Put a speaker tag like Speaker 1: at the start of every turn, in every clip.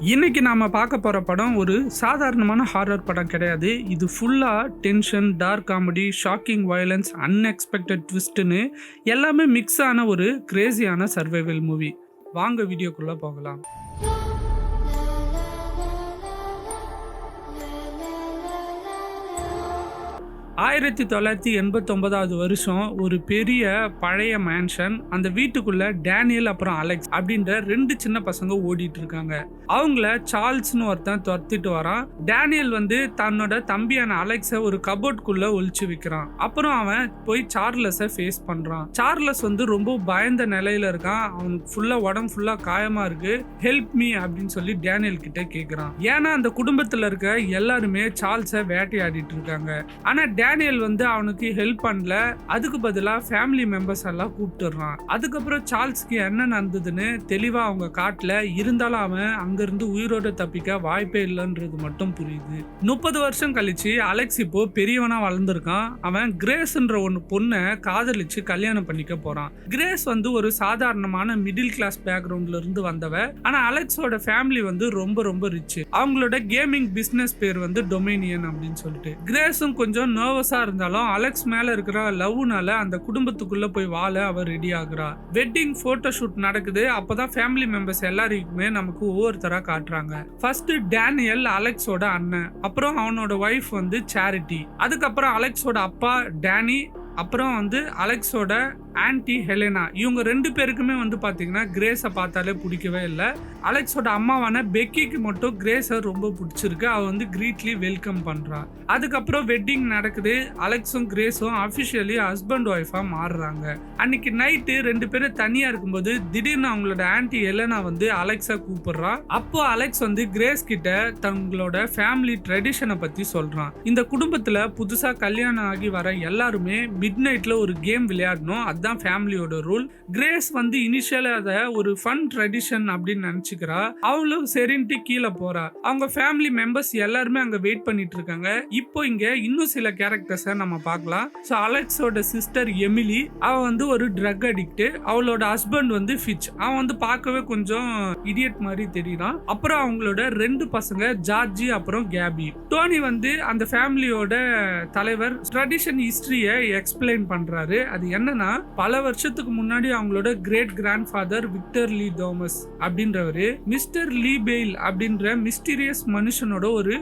Speaker 1: இன்னைக்கு நாம பார்க்க போற படம் ஒரு சாதாரணமான ஹாரர் படம் கிடையாது. இது ஃபுல்லா tension, dark comedy, shocking violence, unexpected ட்விஸ்ட்னு எல்லாமே மிக்ஸ் ஆன ஒரு கிரேசியான சர்வைவல் மூவி. வாங்க வீடியோக்குள்ள போகலாம். 1989 வருஷம் ஒரு பெரிய பழைய மேன்ஷன். அந்த வீட்டுக்குள்ள டேனியல் அப்புறம் அலெக்ஸ் அப்படின்ற 2 சின்ன பசங்க ஓடிட்டு இருக்காங்க. அவங்கள சார்ல்ஸ்னு ஒருத்தன் துரத்திட்டு வரான். டேனியல் தன்னோட தம்பியான அலெக்ஸை ஒரு கபோர்ட்குள்ள ஒளிச்சு வைக்கிறான். அப்புறம் அவன் போய் சார்லஸை ஃபேஸ் பண்றான். சார்லஸ் ரொம்ப பயந்த நிலையில இருக்கான். அவனுக்கு ஃபுல்லா உடம்பு ஃபுல்லா காயமா இருக்கு. ஹெல்ப் மீ அப்படின்னு சொல்லி டேனியல் கிட்ட கேக்குறான். ஏன்னா அந்த குடும்பத்துல இருக்க எல்லாருமே சார்ல்ஸை வேட்டையாடிட்டு இருக்காங்க. ஆனா டேனியல் அவனுக்கு ஹெல்ப் பண்ணல. அதுக்கு பதிலா ஃபேமிலி மெம்பர்ஸ் எல்லாம் கூப்பிட்டுறான். அதுக்கப்புறம் சார்ல்ஸ்க்கு என்ன நடந்ததுன்னு தெளிவா அவங்க காட்டல. இருந்தாலும் அவன் அங்கிருந்து உயிரோட தப்பிக்க வாய்ப்பே இல்லைன்றது மட்டும் புரியுது. 30 வருஷம் கழிச்சு அலெக்ஸ் இப்போ பெரியவனா வளர்ந்துருக்கான். அவன் கிரேஸ்ன்ற ஒரு பொண்ணை காதலிச்சு கல்யாணம் பண்ணிக்க போறான். கிரேஸ் ஒரு சாதாரணமான மிடில் கிளாஸ் பேக்ரவுண்ட்ல இருந்து வந்தவ. ஆனா அலெக்ஸோட ஃபேமிலி ரொம்ப ரொம்ப ரிச். அவங்களோட கேமிங் பிசினஸ் பேர் டொமினியன் அப்படின்னு சொல்லிட்டு. கிரேஸும் கொஞ்சம் நர்வஸா இருந்தாலும் அலெக்ஸ் மேல இருக்கிற லவ்னால அந்த குடும்பத்துக்குள்ள போய் வாழ அவர் ரெடி ஆகுறா. வெட்டிங் போட்டோ ஷூட் நடக்குது. அப்பதான் ஃபேமிலி மெம்பர்ஸ் எல்லாருக்குமே நமக்கு ஒவ்வொருத்தரா காட்டுறாங்க. ஃபர்ஸ்ட் டேனியல் அலெக்ஸோட அண்ணன், அப்புறம் அவனோட வைஃப் சேரிட்டி, அதுக்கப்புறம் அலெக்ஸோட அப்பா டேனி, அப்புறம் அலெக்ஸோட ஆன்டி ஹெலெனா. இவங்க 2 பேருக்குமே பாத்தீங்கன்னா கிரேஸை பார்த்தாலே பிடிக்கவே இல்லை. அலெக்ஸோட அம்மாவான பெக்கிக்கு மட்டும் கிரேஸை ரொம்ப பிடிச்சிருக்கு. அவ கிரீட்லி வெல்கம் பண்றா. அதுக்கப்புறம் வெட்டிங் நடக்குது. அலெக்ஸும் கிரேஸும் அபிஷியலி ஹஸ்பண்ட் ஒய்ஃபா மாறுறாங்க. அன்னைக்கு நைட்டு 2 பேரும் தனியா இருக்கும்போது திடீர்னு அவங்களோட ஆன்டி ஹெலெனா அலெக்ஸை கூப்பிடுறா. அப்போ அலெக்ஸ் கிரேஸ் கிட்ட தங்களோட ஃபேமிலி ட்ரெடிஷனை பத்தி சொல்றான். இந்த குடும்பத்துல புதுசா கல்யாணம் ஆகி வர எல்லாருமே மிட் நைட்ல ஒரு கேம் விளையாடணும். அதான் ஃபேமிலியோட ரூல். கிரேஸ் இனிஷியலா அத ஒரு ஃபன் ட்ரெடிஷன் அப்படின்னு நினைச்சுக்கிறா. அவளும் சரின்ட்டு கீழே போறா. அவங்க ஃபேமிலி மெம்பர்ஸ் எல்லாருமே அங்க வெயிட் பண்ணிட்டு இருக்காங்க. இப்போ இங்க இன்னும் சில கேரக்டர்ஸை நம்ம பார்க்கலாம். ஸோ அலெக்ஸோட சிஸ்டர் எமிலி, அவ ஒரு ட்ரக் அடிக்ட். அவளோட ஹஸ்பண்ட் ஃபிட்ச். அவன் பார்க்கவே கொஞ்சம் இடியட் மாதிரி தெரியுறான். அப்புறம் அவங்களோட 2 பசங்க ஜார்ஜி அப்புறம் கேபி. டோனி அந்த ஃபேமிலியோட தலைவர் ட்ரெடிஷன் ஹிஸ்டரியை எக்ஸ்பிளைன் பண்றாரு. அது என்னன்னா, பல வருஷத்துக்கு முன்னாடி அவங்களோட கிரேட் கிராண்ட் ஃபாதர் விக்டர் லீ தோமஸ் அப்படின்றவரு மிஸ்டர் லீ பெயில் அப்படின்ற மிஸ்டீரியஸ் மனுஷனோட ஒரு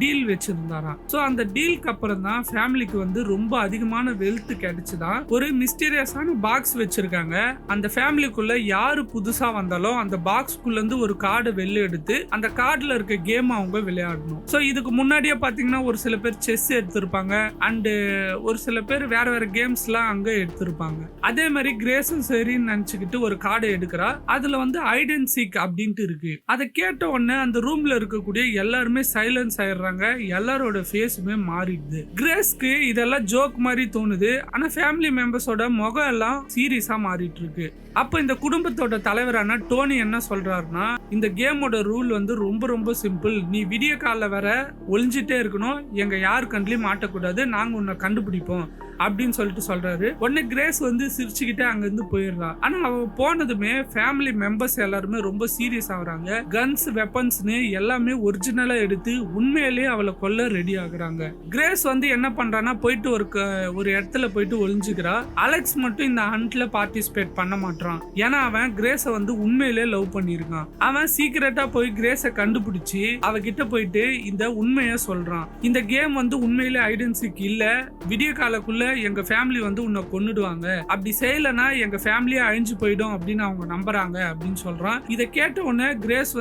Speaker 1: டீல் வச்சிருந்தாராம். சோ அந்த டீலுக்கு அப்புறம் தான் ஃபேமிலிக்கு ரொம்ப அதிகமான வெல்த் கிடைச்சுதான் ஒரு மிஸ்டீரியஸான பாக்ஸ் வச்சிருக்காங்க. அந்த ஃபேமிலிக்குள்ள யாரு புதுசா வந்தாலும் அந்த பாக்ஸ்குள்ள இருந்து ஒரு கார்டை வெளில எடுத்து அந்த கார்டுல இருக்க கேம் அவங்க விளையாடணும். சோ இதுக்கு முன்னாடியே பாத்தீங்கன்னா ஒரு சில பேர் செஸ் எடுத்திருப்பாங்க. அண்ட் ஒரு சில பேர் வேற கேம்ஸ் எல்லாம் அங்க எடுத்திருப்பாங்க. அதே மாதிரி கிரேஸும் சரின்னு நினைச்சுக்கிட்டு ஒரு கார்டை எடுக்கிறா. அதுல ஹைட் அண்ட் சீக் அப்படின்ட்டு இருக்கு. அதை கேட்ட உடனே அந்த ரூம்ல இருக்கக்கூடிய எல்லாருமே சைலன்ஸ் ஆயிடுறாங்க. எல்லாரோட ஃபேஸுமே மாறிடுது. கிரேஸ்க்கு இதெல்லாம் ஜோக் மாதிரி தோணுது. ஆனா ஃபேமிலி மெம்பர்ஸோட முகம் எல்லாம் சீரியஸா மாறிட்டு இருக்கு. அப்ப இந்த குடும்பத்தோட தலைவரான டோனி என்ன சொல்றாருன்னா, இந்த கேமோட ரூல் ரொம்ப ரொம்ப சிம்பிள். நீ வீடியோ கால்ல வர ஒளிஞ்சிட்டே இருக்கணும். எங்க யார் கண்ட்லயும் மாட்டக்கூடாது. நாங்க உன்னை கண்டுபிடிப்போம் அப்படின்னு சொல்றாரு. உடனே கிரேஸ் சிரிச்சுக்கிட்டே அங்க இருந்து போயிடுறா. ஆனா அவ போனதுமே ஃபேமிலி மெம்பர்ஸ் எல்லாருமே ரொம்ப சீரியஸ் ஆகுறாங்க. கன்ஸ், வெப்பன்ஸ்னு எல்லாமே ஒரிஜினலா எடுத்து உண்மையிலேயே அவளை கொல்ல ரெடி ஆகுறாங்க. கிரேஸ் என்ன பண்றான்னா, போயிட்டு ஒரு இடத்துல போயிட்டு ஒளிஞ்சுக்கிறா. அலெக்ஸ் மட்டும் இந்த ஹண்ட்ல பார்ட்டிசிபேட் பண்ண மாட்டான். ஏன்னா அவன் கிரேஸை உண்மையிலே லவ் பண்ணிருக்கான். அவன் சீக்கிரட்டா போய் கிரேஸை கண்டுபிடிச்சு அவகிட்ட போயிட்டு இந்த உண்மைய சொல்றான். இந்த கேம் உண்மையிலே ஐடென்டிட்டி இல்ல. விடிய காலக்குள்ள எங்க ஃபேமிலி உன்னை கொன்னுடுவாங்க. அப்படி செய்யலனா எங்க ஃபேமிலியே அழிஞ்சு போயிடும் அப்படின்னு அவங்க நம்புறாங்க அப்படின்னு சொல்றான். இதை கேட்ட உடனே கிரேஸ்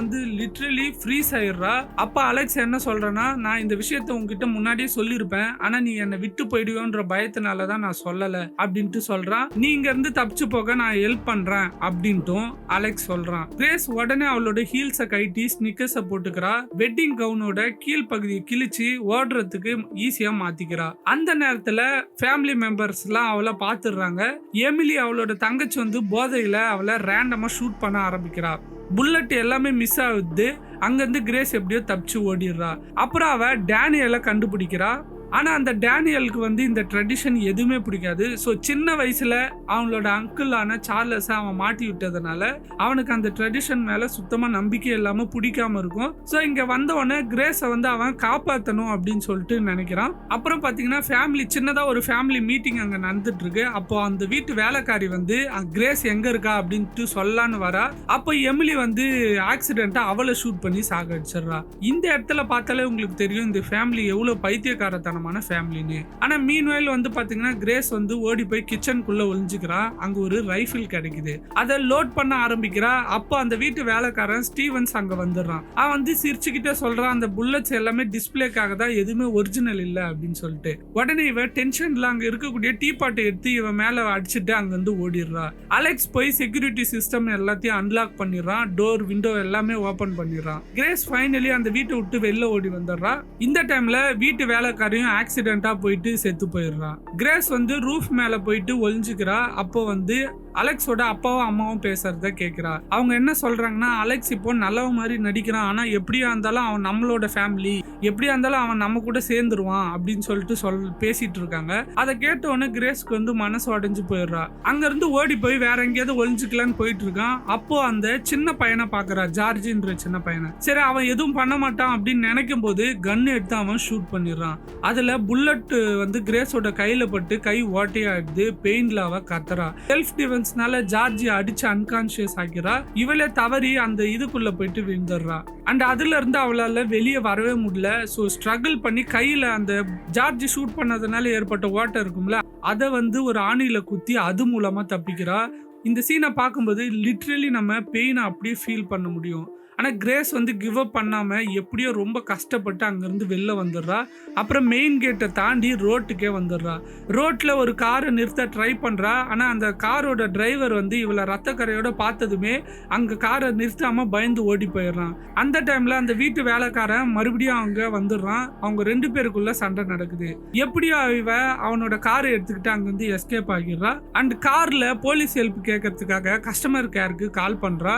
Speaker 1: லிட்டரலி ஃப்ரீஸ் ஆயிடுறா. அப்ப அலெக்ஸ் என்ன சொல்றேன்னா, நான் இந்த விஷயத்த உங்ககிட்ட முன்னாடியே சொல்லியிருப்பேன். ஆனா நீ என்னை விட்டு போயிடுவோன்ற பயத்தினாலதான் நான் சொல்லல அப்படின்ட்டு சொல்றான். நீ இங்க இருந்து தப்பிச்சு போக நான் ஹெல்ப் பண்றேன் அப்படின்ட்டும் அலெக்ஸ் சொல்றான். கிரேஸ் உடனே அவளோட ஹீல்ஸை கட்டி ஸ்னிக்கர்ஸை போட்டுக்கிறா. வெட்டிங் கவுனோட கீழ் பகுதியை கிழிச்சு ஓடுறதுக்கு ஈஸியா மாத்திக்கிறா. அந்த நேரத்துல ஃபேமிலி மெம்பர்ஸ் எல்லாம் அவளை பாத்துடுறாங்க. எமிலி அவளோட தங்கச்சி போதையில அவளை ரேண்டமா ஷூட் பண்ண ஆரம்பிக்கிறா. புல்லட் எல்லாமே மிஸ் ஆகுது. அங்கிருந்து கிரேஸ் எப்படியோ தப்பிச்சு ஓடிடுறா. அப்புறம் அவ டேனியலை கண்டுபிடிக்கிறா. ஆனா அந்த டேனியலுக்கு வந்து இந்த ட்ரெடிஷன் எதுவுமே பிடிக்காது. ஸோ சின்ன வயசுல அவங்களோட அங்கிளான சார்லஸை அவன் மாட்டி விட்டதுனால அவனுக்கு அந்த ட்ரெடிஷன் மேல சுத்தமா நம்பிக்கை இல்லாம பிடிக்காம இருக்கும். ஸோ இங்க வந்த உடனே கிரேஸை வந்து அவன் காப்பாற்றணும் அப்படின்னு சொல்லிட்டு நினைக்கிறான். அப்புறம் பாத்தீங்கன்னா ஃபேமிலி சின்னதா ஒரு ஃபேமிலி மீட்டிங் அங்க நடந்துட்டு இருக்கு. அப்போ அந்த வீட்டு வேலைக்காரி வந்து கிரேஸ் எங்க இருக்கா அப்படின்ட்டு சொல்லலான்னு வரா. அப்போ எமிலி வந்து ஆக்சிடென்ட்டா அவளை ஷூட் பண்ணி சாகடிச்சிடுறா. இந்த இடத்துல பார்த்தாலே உங்களுக்கு தெரியும் இந்த ஃபேமிலி எவ்வளவு பைத்தியக்காரத்தனமான ஃபேமிலின்னு. ஆனா மீன்வைல் வந்து பாத்தீங்கன்னா கிரேஸ் வந்து ஓடி போய் கிச்சனுக்குள்ள ஒளிஞ்சுக்கிறா. அங்க ஒரு ரைஃபிள் கிடைக்குது. அதை லோட் பண்ண ஆரம்பிக்கிறா. அப்போ அந்த வீட்டு வேலைக்காரன் ஸ்டீவன்ஸ் அங்க வந்துடுறான். அவன் வந்து சிரிச்சுக்கிட்டே சொல்றான் அந்த புல்லட்ஸ் எல்லாமே டிஸ்பிளேக்காக தான், எதுவுமே ஒரிஜினல் இல்ல அப்படின்னு சொல்லிட்டு. உடனே இவன் டென்ஷன்ல அங்க இருக்கக்கூடிய டீ பாட்டை எடுத்து இவன் மேல அடிச்சுட்டு அங்க இருந்து ஓடிடுறா. அலெக்ஸ் போய் செக்யூரிட்டி சிஸ்டம் எல்லாத்தையும் அன்லாக் பண்ணிடுறான். டோர் விண்டோ எல்லாமே ஓபன் பண்ணிடுறான். கிரேஸ் ஃபைனலி அந்த வீட்டை விட்டு வெளில ஓடி வந்துடுறா. இந்த டைம்ல வீட்டு வேலைக்காரையும் ஆக்சிடென்ட்டா போயிட்டு செத்து போயிடுறா. கிரேஸ் வந்து ரூஃப் மேல போயிட்டு ஒளிஞ்சுக்கிறா. அப்போ வந்து அலெக்ஸோட அப்பாவும் அம்மாவும் பேசுறத கேட்கிறா. அவங்க என்ன சொல்றாங்கன்னா அலெக்ஸ் இப்போ நல்லவ மாதிரி நடிக்கிறான், ஆனா எப்படியா இருந்தாலும் அவன் நம்மளோட ஃபேமிலி, எப்படியா இருந்தாலும் அவன் நம்ம கூட சேர்ந்துருவான் அப்படின்னு சொல்லிட்டு பேசிட்டு இருக்காங்க. அதை கேட்ட உடனே கிரேஸ்க்கு வந்து மனசு உடைஞ்சு போயிடுறா. அங்க இருந்து ஓடி போய் வேற எங்கேயாவது ஒளிஞ்சுக்கலான்னு போயிட்டு இருக்கான். அப்போ அந்த சின்ன பையனை பாக்குறா, ஜார்ஜின்ற சின்ன பையனை. சரி அவன் எதுவும் பண்ண மாட்டான் அப்படின்னு நினைக்கும் போது கன் எடுத்து அவன் ஷூட் பண்ணிடுறான். அதுல புல்லட் வந்து கிரேஸோட கையில பட்டு கை ஓட்டையாடுது. பெயின்ல அவ கத்துறா. செல்ஃப் டிஃபென்ஸ் ஜார்ஜி அடிச்சு அன்கான்சியஸ் ஆகிறா. இவளே தவறி அந்த இதுக்குள்ள போயிட்டு விழுந்துடுறா. அண்ட் அதுல இருந்து அவளால வெளியே வரவே முடியல. ஸோ ஸ்ட்ரகிள் பண்ணி கையில அந்த ஜார்ஜி ஷூட் பண்ணதுனால ஏற்பட்ட ஓட்டை இருக்கும்ல, அதை வந்து ஒரு ஆணியில குத்தி அது மூலமா தப்பிக்கிறா. இந்த சீனை பார்க்கும்போது லிட்ரலி நம்ம பெயினை அப்படியே ஃபீல் பண்ண முடியும். ஆனால் கிரேஸ் வந்து கிவ் அப் பண்ணாமல் எப்படியோ ரொம்ப கஷ்டப்பட்டு அங்கேருந்து வெளில வந்துடுறா. அப்புறம் மெயின் கேட்டை தாண்டி ரோட்டுக்கே வந்துடுறா. ரோட்டில் ஒரு காரை நிறுத்த ட்ரை பண்ணுறா. ஆனால் அந்த காரோட டிரைவர் வந்து இவளை ரத்தக்கரையோட பார்த்ததுமே அங்கே காரை நிறுத்தாமல் பயந்து ஓடி போயிடுறான். அந்த டைமில் அந்த வீட்டு வேலைக்காரன் மறுபடியும் அவங்க வந்துடுறான். அவங்க 2 பேருக்குள்ள சண்டை நடக்குது. எப்படியோ இவ அவனோட காரை எடுத்துக்கிட்டு அங்கேருந்து எஸ்கேப் ஆகிடுறா. அண்ட் காரில் போலீஸ் ஹெல்ப் கேட்கறதுக்காக கஸ்டமர் கேருக்கு கால் பண்ணுறா.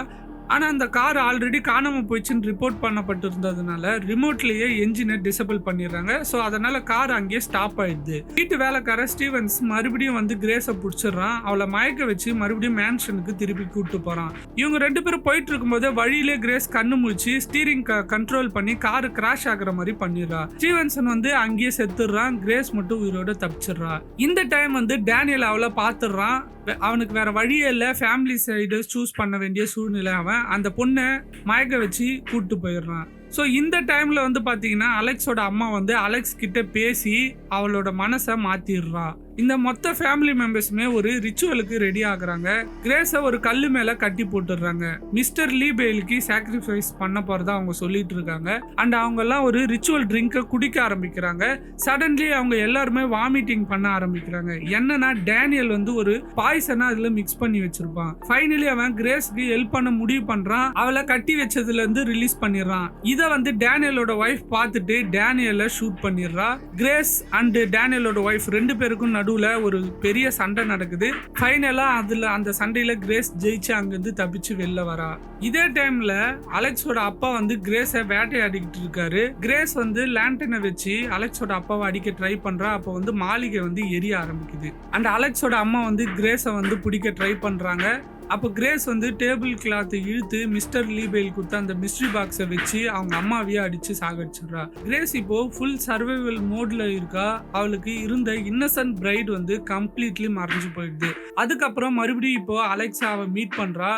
Speaker 1: ஆனால் அந்த கார் ஆல்ரெடி காணாமல் போயிடுச்சுன்னு ரிப்போர்ட் பண்ணப்பட்டு இருந்ததுனால ரிமோட்லேயே என்ஜினை டிசபிள் பண்ணிடுறாங்க. ஸோ அதனால கார் அங்கேயே ஸ்டாப் ஆயிடுது. வீட்டு வேலைக்கார ஸ்டீவன்ஸ் மறுபடியும் வந்து கிரேஸை பிடிச்சிடுறான். அவளை மயக்க வச்சு மறுபடியும் மேன்ஷனுக்கு திருப்பி கூப்பிட்டு போகிறான். இவங்க 2 பேரும் போயிட்டு இருக்கும்போது வழியிலே கிரேஸ் கண்ணு முழிச்சு ஸ்டீரிங் கண்ட்ரோல் பண்ணி கார் கிராஷ் ஆகுற மாதிரி பண்ணிடுறா. ஸ்டீவன்சன் வந்து அங்கேயே செத்துடுறான். கிரேஸ் மட்டும் உயிரோட தப்பிச்சிடுறா. இந்த டைம் வந்து டேனியல் அவளை பார்த்துடுறான். அவனுக்கு வேற வழியே இல்லை, ஃபேமிலி சைடு சூஸ் பண்ண வேண்டிய சூழ்நிலை. அவன் அந்த பொண்ணை மயக்க வச்சு கூப்பிட்டு போயிடுறான். ஸோ இந்த டைமில் வந்து பார்த்தீங்கன்னா அலெக்ஸோட அம்மா வந்து அலெக்ஸ் கிட்ட பேசி அவளோட மனசை மாற்றிடுறா. இந்த மொத்த ஃபேமிலி மெம்பர்ஸுமே ஒரு ரிச்சுவலுக்கு ரெடி ஆகுறாங்க. கிரேஸை ஒரு கல்லு மேலே கட்டி போட்டுடுறாங்க. மிஸ்டர் லீ பேலுக்கு சாக்ரிஃபைஸ் பண்ண போகிறதா அவங்க சொல்லிட்டு இருக்காங்க. அண்ட் அவங்கெல்லாம் ஒரு ரிச்சுவல் ட்ரிங்கை குடிக்க ஆரம்பிக்கிறாங்க. சடன்லி அவங்க எல்லாருமே வாமிட்டிங் பண்ண ஆரம்பிக்கிறாங்க. என்னன்னா டேனியல் வந்து ஒரு பாய்சனை அதில் மிக்ஸ் பண்ணி வச்சிருப்பான். ஃபைனலி அவன் கிரேஸ்க்கு ஹெல்ப் பண்ண முடிவு பண்ணுறான். அவளை கட்டி வச்சதுல இருந்து ரிலீஸ் பண்ணிடுறான். இதை வந்து டேனியலோட ஒய்ஃப் பார்த்துட்டு டேனியலை ஷூட் பண்ணிடுறா. கிரேஸ் அண்ட் டேனியலோட ஒய்ஃப் 2 பேருக்கும் நடுவுல ஒரு பெரிய சண்டை நடக்குது. ஃபைனலா அதுல அந்த சண்டையில கிரேஸ் ஜெயிச்சு அங்கிருந்து தப்பிச்சு வெளில வரா. இதே டைம்ல அலெக்ஸோட அப்பா வந்து கிரேஸை வேட்டையாடிக்கிட்டு இருக்காரு. கிரேஸ் வந்து லேண்டனை வச்சு அலெக்ஸோட அப்பாவை அடிக்க ட்ரை பண்றா. அப்போ வந்து மாளிகை வந்து எரிய ஆரம்பிக்குது. அண்ட் அலெக்ஸோட அம்மா வந்து கிரேஸை வந்து பிடிக்க ட்ரை பண்றாங்க. அப்போ கிரேஸ் வந்து டேபிள் கிளாத்தை இழுத்து மிஸ்டர் லீபேல் கொடுத்த அந்த மிஸ்ட்ரி பாக்ஸை வச்சு அவங்க அம்மாவையே அடிச்சு சாகடிச்சிடுறா. கிரேஸ் இப்போ ஃபுல் சர்வைவல் மோட்ல இருக்கா. அவளுக்கு இருந்த இன்னசென்ட் பிரைட் வந்து கம்ப்ளீட்லி மறைஞ்சு போயிடுது. அதுக்கப்புறம் மறுபடியும் இப்போ அலெக்ஸாவை மீட் பண்றா.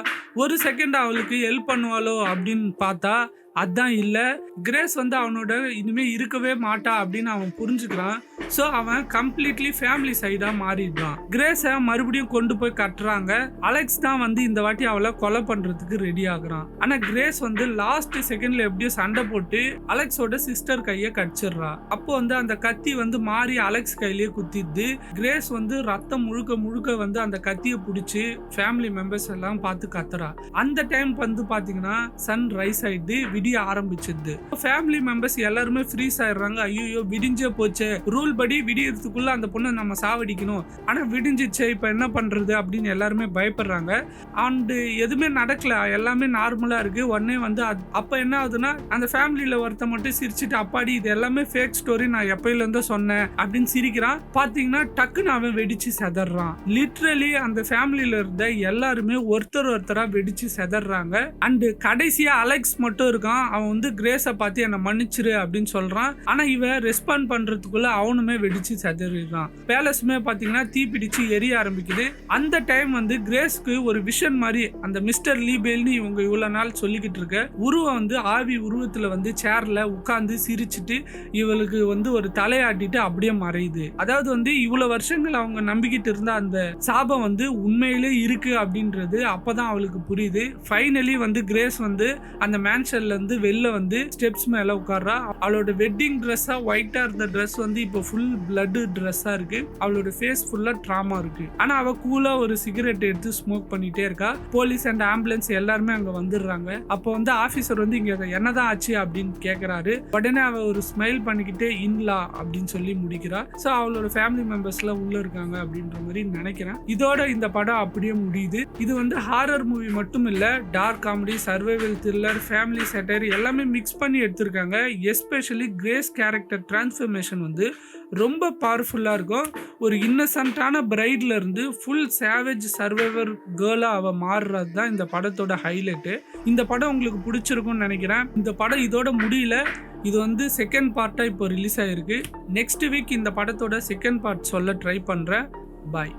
Speaker 1: ஒரு செகண்ட் அவளுக்கு ஹெல்ப் பண்ணுவாளோ அப்படின்னு பார்த்தா அதான் இல்லை. கிரேஸ் வந்து அவனோட இனிமே இருக்கவே மாட்டா அப்படின்னு அவன் புரிஞ்சுக்கிறான். ஸோ அவன் கம்ப்ளீட்லி ஃபேமிலி சைடா மாறிடுறான். கிரேஸை மறுபடியும் கொண்டு போய் கட்டுறாங்க. அலெக்ஸ் தான் வந்து இந்த வாட்டி அவளை கொலை பண்றதுக்கு ரெடி ஆகுறான். ஆனா கிரேஸ் வந்து லாஸ்ட் செகண்ட்ல எப்படியோ சண்டை போட்டு அலெக்ஸோட சிஸ்டர் கையை கடிச்சிடுறா. அப்போ வந்து அந்த கத்தி வந்து மாறி அலெக்ஸ் கையிலேயே குத்திடுது. கிரேஸ் வந்து ரத்தம் முழுக்க முழுக்க வந்து அந்த கத்தியை பிடிச்சி ஃபேமிலி மெம்பர்ஸ் எல்லாம் பார்த்து கத்துறா. அந்த டைம் வந்து பாத்தீங்கன்னா சன் ரைஸ் ஆயிடுது. விடிய ஆரம்பிச்சிருது. ஃபேமிலி மெம்பர்ஸ் எல்லாருமே ஃப்ரீஸ் ஆயிடுறாங்க. ஐயோ விடிஞ்சே போச்சு, ரூல் படி விடியறதுக்குள்ள அந்த பொண்ணை நம்ம சாவடிக்கணும், ஆனா விடிஞ்சிச்சு இப்ப என்ன பண்றது அப்படின்னு எல்லாருமே பயப்படுறாங்க. அண்ட் எதுவுமே நடக்கல, எல்லாமே நார்மலா இருக்கு. உடனே வந்து அப்ப என்ன ஆகுதுன்னா அந்த ஃபேமிலியில ஒருத்த மட்டும் சிரிச்சுட்டு அப்பாடி இது எல்லாமே ஃபேக் ஸ்டோரி, நான் எப்பயில இருந்தோ சொன்னேன் அப்படின்னு சிரிக்கிறான். பாத்தீங்கன்னா டக்குன்னு அவன் வெடிச்சு செதறான். லிட்ரலி அந்த ஃபேமிலியில இருந்த எல்லாருமே ஒருத்தரா வெடிச்சு செதறாங்க. அண்ட் கடைசியா அலெக்ஸ் மட்டும் இருக்கான். அவன் வந்து கிரேஸை பார்த்து என்னை மன்னிச்சிரு அப்படின்னு சொல்றான். ஆனா இவன் ரெஸ்பாண்ட் பண்றதுக்குள்ள அவனுமே வெடிச்சு செதறான். பேலஸுமே பாத்தீங்கன்னா தீப்பிடிச்சு எரிய ஆரம்பிக்குது. அந்த டைம் வந்து கிரேஸ்க்கு ஒரு விஷன் மாதிரி அந்த மிஸ்டர் லீபேல்னு இவங்க இவ்வளவு நாள் சொல்லிக்கிட்டு இருக்க உருவம் வந்து ஆவி உருவத்துல வந்து சேர்ல உட்கார்ந்து சிரிச்சுட்டு இவளுக்கு வந்து ஒரு தலையாட்டிட்டு அப்படியே மறையுது. அதாவது வந்து இவ்வளவு வருஷங்கள் அவங்க நம்பிக்கிட்டு இருந்த அந்த சாபம் வந்து உண்மையிலே இருக்கு அப்படின்றது அப்பதான் அவளுக்கு புரியுது. ஃபைனலி வந்து கிரேஸ் வந்து அந்த மேன்ஷன்ல இருந்து வெளில வந்து ஸ்டெப்ஸ் மேல உட்கார்றா. அவளோட வெட்டிங் ட்ரெஸ்ஸா ஒயிட்டா இருந்த ட்ரெஸ் வந்து இப்போ ஃபுல் பிளட் ட்ரெஸ்ஸா இருக்கு. அவளோட ஃபேஸ் ஃபுல்லா ட்ராமா இருக்கு. ஆனா அவ கூலா ஒரு சிகரெட் எடுத்து ஸ்மோக் பண்ணிட்டே இருக்கா. போலீஸ் அண்ட் ஆம்புலன்ஸ் எல்லாருமே அங்க வந்துடுறாங்க. அப்போ வந்து ஆபீசர் வந்து இங்க என்னதான் ஆச்சு அப்படின்னு கேக்குறாரு. உடனே அவ ஒரு ஸ்மைல் பண்ணிக்கிட்டே இன்லா அப்படின்னு சொல்லி முடிக்கிறா. சோ அவளோட ஃபேமிலி மெம்பர்ஸ்ல உள்ள இருக்காங்க அப்படின்ற மாதிரி நினைக்கிறேன். இதோட இந்த படம் அப்படியே முடியுது. இது வந்து ஹாரர் மூவி மட்டும் இல்ல, dark comedy, survival thriller, family செட்டர் எல்லாமே மிக்ஸ் பண்ணி எடுத்திருக்காங்க. எஸ்பெஷலி கிரேஸ் கேரக்டர் டிரான்ஸ்ஃபர்மேஷன் வந்து ரொம்ப பவர்ஃபுல்லா இருக்கும். ஒரு இன்னசென்ட்டான பிரைட்ல இருந்து ஃபுல் சேவேஜ் சர்வைவர் கேர்லா அவ மாறுறது தான் இந்த படத்தோட ஹைலைட்டு. இந்த படம் உங்களுக்கு பிடிச்சிருக்கும்னு நினைக்கிறேன். இந்த படம் இதோட முடியல, இது வந்து செகண்ட் பார்ட்டா இப்போ ரிலீஸ் ஆயிருக்கு. நெக்ஸ்ட் வீக் இந்த படத்தோட செகண்ட் பார்ட் சொல்ல ட்ரை பண்றேன். பாய்.